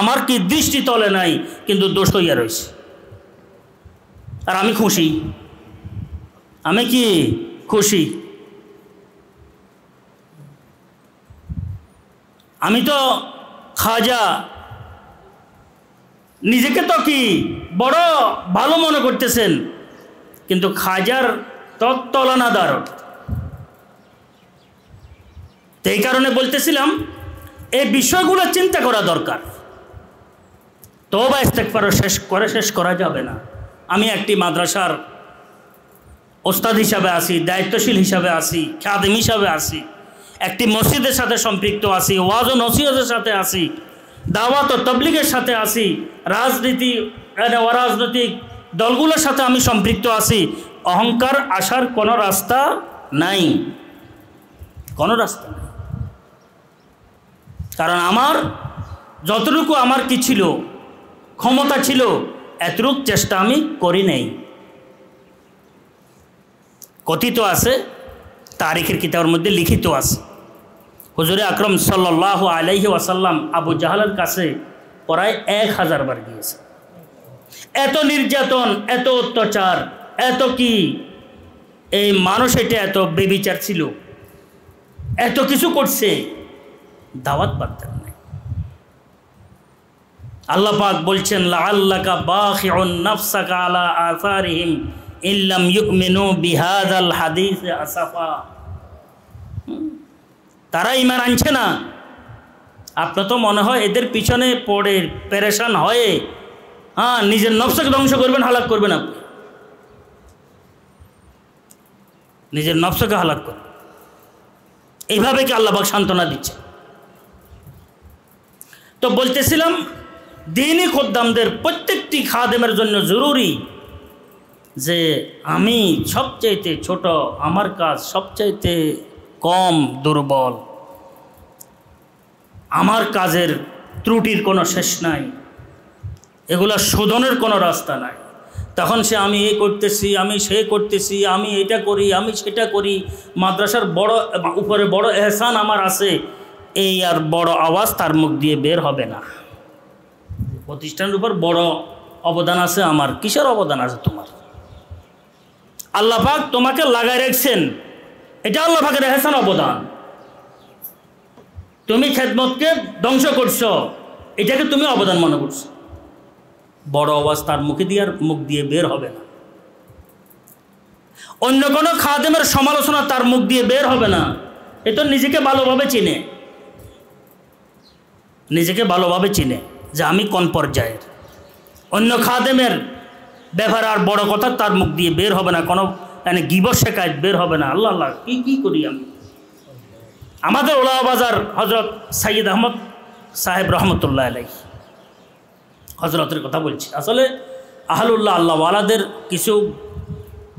আমার কি দৃষ্টি তলে নাই, কিন্তু দোষ হইয়া রয়েছে। আর আমি খুশি, আমি কি খুশি? আমি তো খাজা, নিজেকে তো কি বড় ভালো মনে করতেছেন, কিন্তু খাজার তত্তলানাদার। এই কারণে বলতেছিলাম এই বিষয়গুলো চিন্তা করা দরকার। তওবা ইস্তেগফার শেষ করা যাবে না। আমি একটি মাদ্রাসার ওস্তাদ হিসাবে আছি, দায়িত্বশীল হিসাবে আছি, খাদেম হিসাবে আছি, একটি মসজিদের সাথে সম্পৃক্ত আছি, ওয়াজ ও নসিহতের সাথে আছি, দাওয়াত ও তাবলীগের সাথে আছি, অরাজনৈতিক দলগুলোর সাথে আমি সম্পৃক্ত আছি। অহংকার আসার কোনো রাস্তা নাই, কোনো রাস্তা নেই। কারণ আমার যতটুকু আমার কি ছিল, ক্ষমতা ছিল, এতটুকু চেষ্টা আমি করি নাই। কথিত আছে, তারিখের কিতাবের মধ্যে লিখিত আছে, হুজুরে আকরম সাল্লাল্লাহু আলাইহি ওয়াসাল্লাম আবু জাহলের কাছে প্রায় 1000 বার গিয়েছে। এত নির্যাতন, এত অত্যাচার, এত কি এই মানুষ, এটা এত বেবিচার ছিল, এত কিছু করছে, দাওয়াত পারতেন না। আল্লাহ পাক বলছেন লাআল্লাকা বাখিউন নাফসাকা আলা আসারিহিম ইল্লাম ইউমিনু বিহাযাল হাদিস আসাফা। তারা ঈমান আনছে না, আপনার তো মনে হয় এদের পিছনে পড়ে পেরেশান হয়ে নিজের নফসকে ধ্বংস করবেন, হালাক করবেন, আপনি নিজের নফসকে হালাক করবেন। এইভাবে কি আল্লাহ পাক সান্ত্বনা দিচ্ছে? তো বলতেছিলাম দ্বীনি খুদ্দামদের প্রত্যেকটি খাদেমের জন্য জরুরি যে আমি সবচাইতে ছোট, আমার কাজ সবচাইতে কম, দুর্বল, আমার কাজের ত্রুটির কোনো শেষ নাই, এগুলা শোধনের কোনো রাস্তা নাই। তখন সে আমি এই করতেছি, আমি সে করতেছি, আমি এটা করি, আমি সেটা করি, মাদ্রাসার বড় উপরে বড় এহসান আমার আছে, এই আর বড় আওয়াজ তার মুখ দিয়ে বের হবে না। প্রতিষ্ঠানের উপর বড় অবদান আছে আমার। কিসের অবদান আছে তোমার? আল্লাহ পাক তোমাকে লাগাই রাখছেন, এটা আল্লাহ পাকের এহসান, অবদান। তুমি খেদমতকে ধ্বংস করছো, এটাকে তুমি অবদান মনে করছো। বড় আওয়াজ তার মুখ দিয়ে বের হবে না। অন্য কোনো খাদেমের সমালোচনা তার মুখ দিয়ে বের হবে না। এ তো নিজেকে ভালোভাবে চিনে, নিজেকে ভালোভাবে চিনে যে আমি কোন পর্যায়ের। অন্য খাদেমের ব্যাপারে আর বড় কথা তার মুখ দিয়ে বের হবে না, কোনো গীবত শেখায়ত বের হবে না। আল্লাহ আল্লাহ কি করি আমি, আমাদের ওলাবাজার হজরত সাইয়্যিদ আহমদ সাহেব রহমতুল্লাহ আলাইহি হজরতের কথা বলছি। আসলে আহলুল্লাহ আল্লাহওয়ালাদের কিছু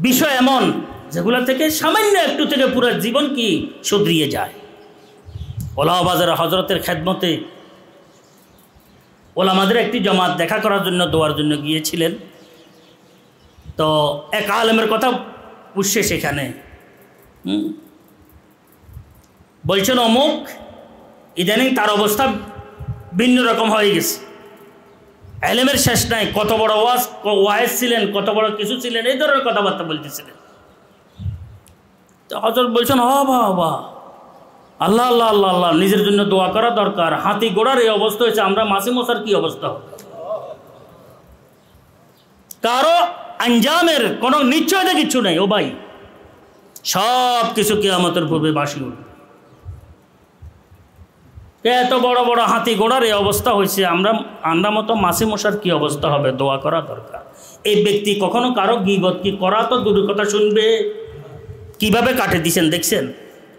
বিষয় এমন যেগুলো থেকে সামান্য একটু থেকে পুরো জীবন কি শুধরিয়ে যায়। ওলাবাজার হজরতের খেদমতে ওলামাদের একটি জমাত দেখা করার জন্য দোয়ার জন্য গিয়েছিলেন। তো এক আলেমের কথা উঠছে সেখানে, বলছেন অমুক ইদানিং তার অবস্থা ভিন্ন রকম হয়ে গেছে, এলেমের শেষ নাই, কত বড় ওয়াইজ ছিলেন, কত বড় কিছু ছিলেন, এই ধরনের কথাবার্তা বলতেছিলেন। তো হযরত বলছেন বাবা আল্লাহ আল্লাহ আল্লাহ আল্লাহ, নিজের জন্য দোয়া করা দরকার। হাতি ঘোড়ার এই অবস্থা হয়েছে, আমরা মাসি মশার কি অবস্থা হবে? কারো আঞ্জামের কোনো নিশ্চয়তা কিছু নেই। ও ভাই, সব কিছু কিয়ামতের পূর্বে বাসি উঠবে। এত বড় বড় হাতি ঘোড়ার এই অবস্থা হয়েছে, আমরা মতো মাসি মশার কি অবস্থা হবে? দোয়া করা দরকার। এই ব্যক্তি কখনো কারো গীবত কি করা তো দূরের কথা শুনবে, কিভাবে কাটে দিছেন দেখছেন?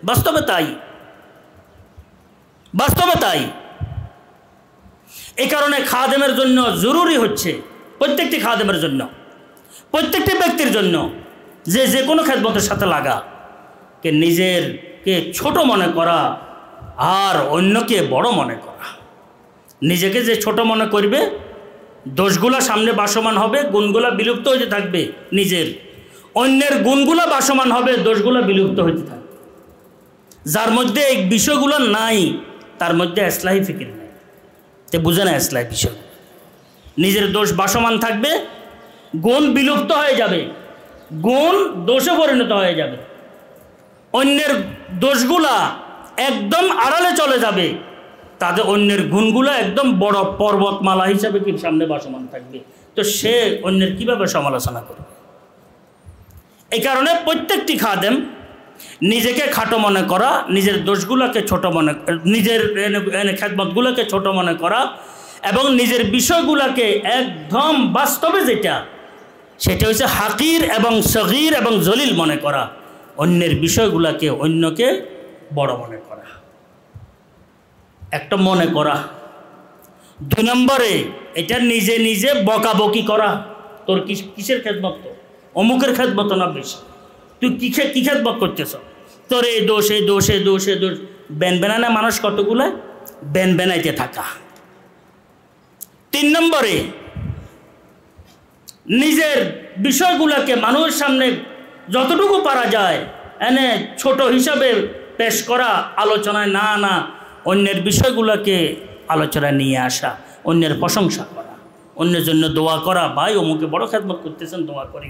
বাস্তবে তাই, বাস্তবে তাই। এই কারণে খাদেমের জন্য জরুরি হচ্ছে, প্রত্যেকটি খাদেমের জন্য, প্রত্যেকটি ব্যক্তির জন্য যে কোনো খেদমতের সাথে লাগা, কে নিজেরকে ছোট মনে করা আর অন্যকে বড় মনে করা। নিজেকে যে ছোট মনে করবে, দোষগুলা সামনে বাসমান হবে, গুণগুলা বিলুপ্ত হতে থাকবে নিজের, অন্যের গুণগুলা বাসমান হবে, দোষগুলা বিলুপ্ত হতে থাকবে। যার মধ্যে এই বিষয়গুলো নাই তার মধ্যে ইসলাহি ফিকির নেই, তে বুঝে না ইসলাহি বিষয়। নিজের দোষ বাসমান থাকবে, গুণ বিলুপ্ত হয়ে যাবে, গুণ দোষে পরিণত হয়ে যাবে, অন্যের দোষগুলা একদম আড়ালে চলে যাবে, তাদের অন্যের গুণগুলো একদম বড় পর্বতমালা হিসাবে কি সামনে বাসমান থাকবে। তো সে অন্যের কিভাবে সমালোচনা করবে? এই কারণে প্রত্যেকটি খাদেম নিজেকে খাটো মনে করা, নিজের দোষগুলোকে ছোট মনে, নিজের খেদমতগুলোকে ছোট মনে করা এবং নিজের বিষয়গুলোকে একদম বাস্তবে সেটা হচ্ছে হাকির এবং সগীর এবং জলিল মনে করা, অন্যের বিষয়গুলোকে অন্যকে বড় মনে করা, একটা মনে করা। 2 নম্বরে এটা নিজে নিজে বকাবকি করা, তোর কিসের খেদমত, তো অমুকের খেদমত না বেশি, তুই কি খেদমত করতেছ, তোর এই দোষ এই দোষ এই দোষ এই দোষ। বেনবেনা মানুষ কতগুলো বেনবেনাইতে থাকা। 3 নম্বরে নিজের বিষয়গুলোকে মানুষের সামনে যতটুকু পারা যায় এনে ছোট হিসাবে পেশ করা, আলোচনায় না অন্যের বিষয়গুলোকে আলোচনায় নিয়ে আসা, অন্যের প্রশংসা করা, অন্যের জন্য দোয়া করা। ভাই অমুকে বড় খেদমত করতেছেন, দোয়া করি।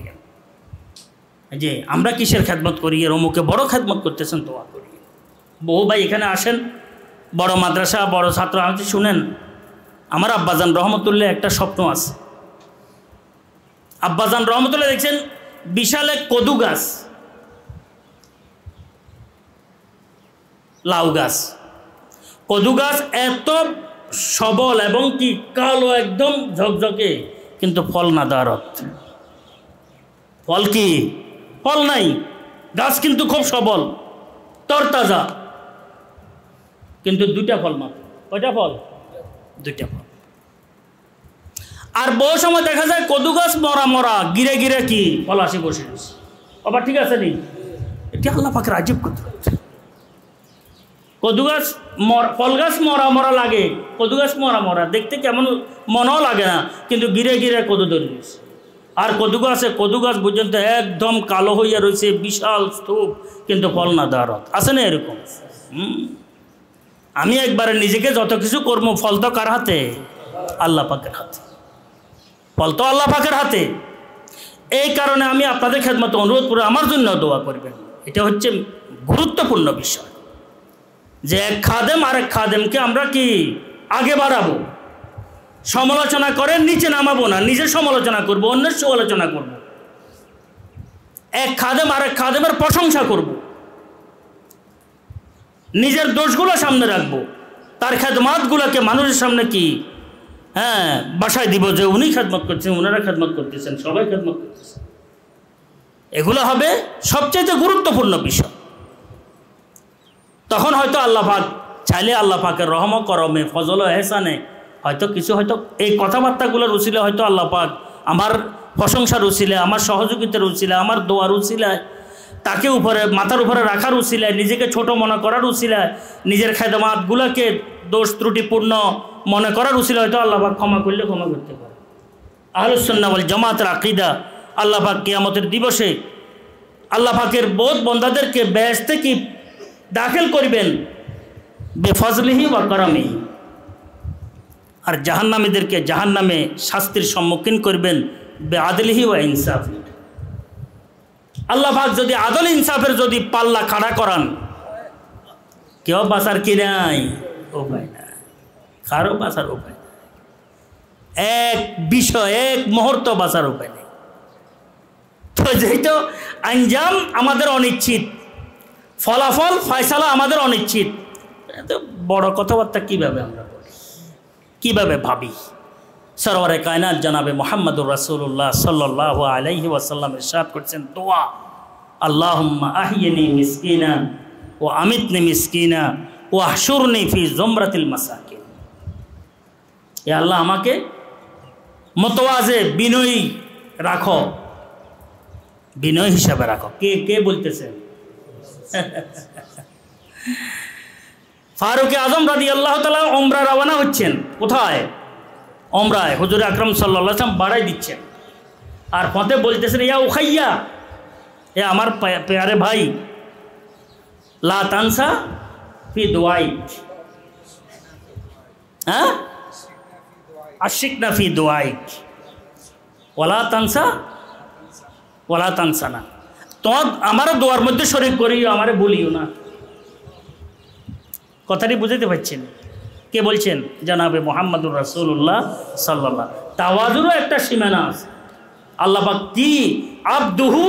যে আমরা কিসের খেদমত করি, এর অমুকে বড় খেদমত করতেছেন, দোয়া করি। বহু ভাই এখানে আসেন, বড় মাদ্রাসা, বড় ছাত্র আছে, শুনেন। আমার আব্বাজান রহমতুল্লাহ একটা স্বপ্ন আছে। আব্বাজান রহমতুল্লাহ দেখছেন বিশাল এক কদু গাছ, লাউ গাছ, কদু গাছ এত সবল এবং কি কালো একদম ঝকঝকে, কিন্তু ফল না দারত। ফল কি? ফল নাই, গাছ কিন্তু খুব সবল তরতাজা, কিন্তু 2টা ফল মাত্র। কয়টা ফল? 2টা ফল। আর বহু সময় দেখা যায় কদু গাছ মরা গিরে গিরে কি ফল আসে বসে গেছে। আবার ঠিক আছে নি, এটি আল্লাহ পাকের আজীব কথা। কদু গাছ ফল গাছ মরা লাগে, কদু গাছ মরা দেখতে কেমন মনও লাগে না, কিন্তু গিরে গিরে কদু ধরে গেছে। আর কদু গাছ পর্যন্ত একদম কালো হইয়া রয়েছে, বিশাল স্তূপ, কিন্তু ফল না দারত। আছে না এরকম? আমি একবারে নিজেকে যত কিছু করবো, ফল তো কার হাতে? আল্লাহ পাকের হাতে। ফল তো আল্লাহ পাকের হাতে। এই কারণে আমি আপনাদের খেদমত অনুরোধ করে আমার জন্য দোয়া করবেন। এটা হচ্ছে গুরুত্বপূর্ণ বিষয়, যে এক খাদেম আর এক খাদেমকে আমরা কি আগে বাড়াবো, সমালোচনা করে নিচে নামাবো না, নিজের সমালোচনা করব, অন্যের সমালোচনা করব। এক খাদেম আর এক খাদেমের প্রশংসা করব, নিজের দোষগুলো সামনে রাখবো, তার খেদমতগুলোকে মানুষের সামনে কি বাসায় দিব, যে উনি খেদমত করছেন, ওনারা খেদমত করতেছেন, সবাই খেদমত করতেছেন। এগুলো হবে সবচেয়ে গুরুত্বপূর্ণ বিষয়। তো তখন হয়তো আল্লাহ পাক চাইলে আল্লাহ পাকের রহম করমে ফজল ও এহসানে হয়তো কিছু হয়তো এই কথাবার্তাগুলোর উছিলে হয়তো আল্লাহ পাক আমার প্রশংসার উছিলে, আমার সহযোগিতার উছিলে, আমার দোয়ার উছিলায়, তাকে উপরে মাথার উপরে রাখার উছিলায়, নিজেকে ছোট মনে করার উছিলায়, নিজের খেদমাতগুলোকে দোষ ত্রুটিপূর্ণ মনে করার উছিলায় হয়তো আল্লাহ পাক ক্ষমা করলে ক্ষমা করতে পারে। আহলুস সুন্নাহ ওয়াল জামাতের আকীদা, আল্লাহ পাক কিয়ামতের দিবসে আল্লাহ পাকের বোধ বন্দাদেরকে বেহেশতে কি দাখিল করবেন বেফজলিহি ওয়া করমিহি, আর জাহান্নামীদেরকে জাহান্নামে শাস্তির সম্মুখীন করবেন বেআদলিহি ওয়া ইনসাফি। আল্লাহ পাক যদি আদল ইনসাফের যদি পাল্লা খাড়া করান, কেউ বাঁচার কি নাই, উপায় নাই, কারো বাঁচার উপায় নাই, এক বিষয় এক মুহূর্ত বাঁচার উপায় নেই। তো যেহেতু আঞ্জাম আমাদের অনিশ্চিত, ফলাফল ফয়সালা আমাদের অনিশ্চিত, বড় কথাবার্তা কীভাবে আমরা বলি, কীভাবে ভাবি? সরওয়ারে কায়নাত জনাবে মুহাম্মদুর রাসূলুল্লাহ সাল্লাল্লাহু আলাইহি ওয়াসাল্লাম ইরশাদ করছেন দোয়া, আল্লাহুম্মা আহিয়িনি মিসকিনা ওয়া আমিতনি মিসকিনা ওয়া আহশুরনি ফি জুমরাতিল মাসাকিন। এ আল্লাহ আমাকে মুতওয়াজে বিনয়ী রাখো, বিনয় হিসাবে রাখো। কে কে বলতেছেন? ফারুক আজম রাদিয়াল্লাহু তাআলা উমরা রওনা হচ্ছেন। কোথায়? উমরায়। হুজুর আকরাম সাল্লাল্লাহু আলাইহি ওয়াসাল্লাম বাড়াই দিচ্ছেন, আর পথে বলতেছেন ইয়া উখাইয়া, এ আমার প্যারে ভাই, লা তানসা ফি দুআইক, হ্যাঁ আশিকনা ফি দুআইক ওয়ালা তানসা ওয়ালা তানসানা, তোমার আমারও দোয়ার মধ্যে শরীক করিও, আমারে বলিও না। কথাটি বুঝতে পারছেন? কে বলছেন? জানাবে মুহাম্মদুর রাসূলুল্লাহ সাল্লাল্লাহু। তাওয়াজুরও একটা সীমানা আছে। আল্লাহ পাক কি আবদুহু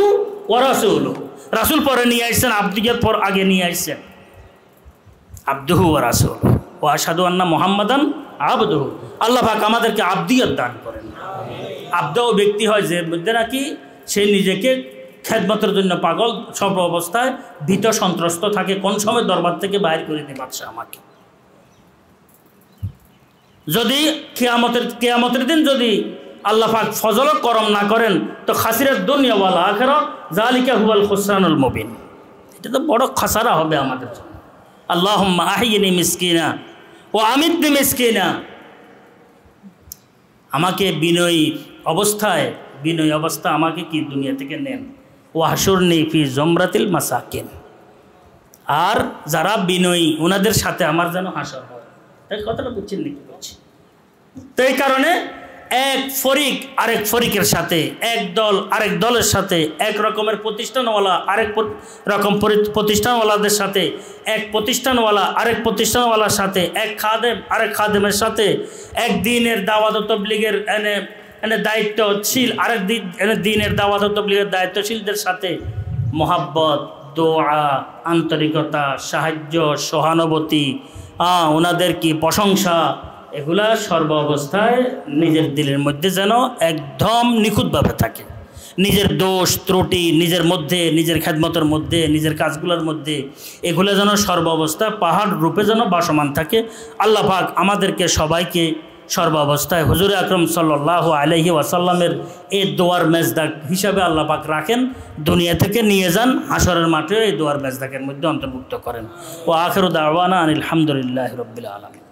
ওয়া রাসূলুহু, রাসূল পরে নিয়ে আসছেন, আবদিয়াত পর আগে নিয়ে আসছেন। আবদুহু ওয়া রাসূলুহু ওয়া আশহাদু আন্না মুহাম্মাদান আবদুহু। আল্লাহ পাক আমাদেরকে আবদিয়াত দান করেন। আবদাও ব্যক্তি হয় যে মধ্যে নাকি সে নিজেকে খেদমতের জন্য পাগল, সব অবস্থায় ভীত সন্ত্রস্ত থাকে, কোন সময় দরবার থেকে বাইর করে দিতে পারছে আমাকে। যদি কিয়ামতের দিন যদি আল্লাহ পাক ফজল করম না করেন, তো খাসিরাত দুনিয়া ওয়াল আখিরাহ যালিকা হুয়াল খুসরানুল মুবিন। এটা তো বড় খাসারা হবে আমাদের জন্য। আল্লাহুম্মা আহিয়িনি মিসকিনা ওয়া আমিতনি মিসকিনা, আমাকে বিনয়ী অবস্থা আমাকে কি দুনিয়া থেকে নেন। ওয়াহশুরনি ফি জুমরাতিল মাসাকিন, আর যারা বিনয়ী ওনাদের সাথে আমার যেন হাসর হয়। তাই কথাটা বুঝছেন নাকি? বলছি তো এই কারণে এক ফরিক আরেক ফরিকের সাথে, এক দল আরেক দলের সাথে, এক রকমের প্রতিষ্ঠানওয়ালা আরেক রকম প্রতিষ্ঠানওয়ালাদের সাথে, এক প্রতিষ্ঠানওয়ালা আরেক প্রতিষ্ঠানওয়ালার সাথে, এক খাদেম আরেক খাদেমের সাথে, এক দিনের দাওয়াত ও তাবলীগের দায়িত্বশীল আরেক দিনের দাওয়াত ও তাবলীগের দায়িত্বশীলদের সাথে মোহাব্বত, দোয়া, আন্তরিকতা, সাহায্য, সহানুভূতি, ওনাদের কি প্রশংসা, এগুলা সর্ব অবস্থায় নিজের দিলের মধ্যে যেন একদম নিখুঁতভাবে থাকে। নিজের দোষ ত্রুটি নিজের মধ্যে, নিজের খেদমতের মধ্যে, নিজের কাজগুলোর মধ্যে, এগুলো যেন সর্ব অবস্থায় পাহাড় রূপে যেন বাসমান থাকে। আল্লাহ পাক আমাদেরকে সবাইকে সর্ব অবস্থায় হুজুর আকরাম সাল্লাল্লাহু আলাইহি ওয়াসাল্লামের এই দোয়ার মেজদাক হিসাবে আল্লাহ পাক রাখেন, দুনিয়া থেকে নিয়ে যান, হাসরের মাঠে এই দোয়ার মেজদাকের মধ্যে অন্তর্ভুক্ত করেন। ও আখিরু দাওয়ানা আনিল হামদুলিল্লাহি রাব্বিল আলামিন।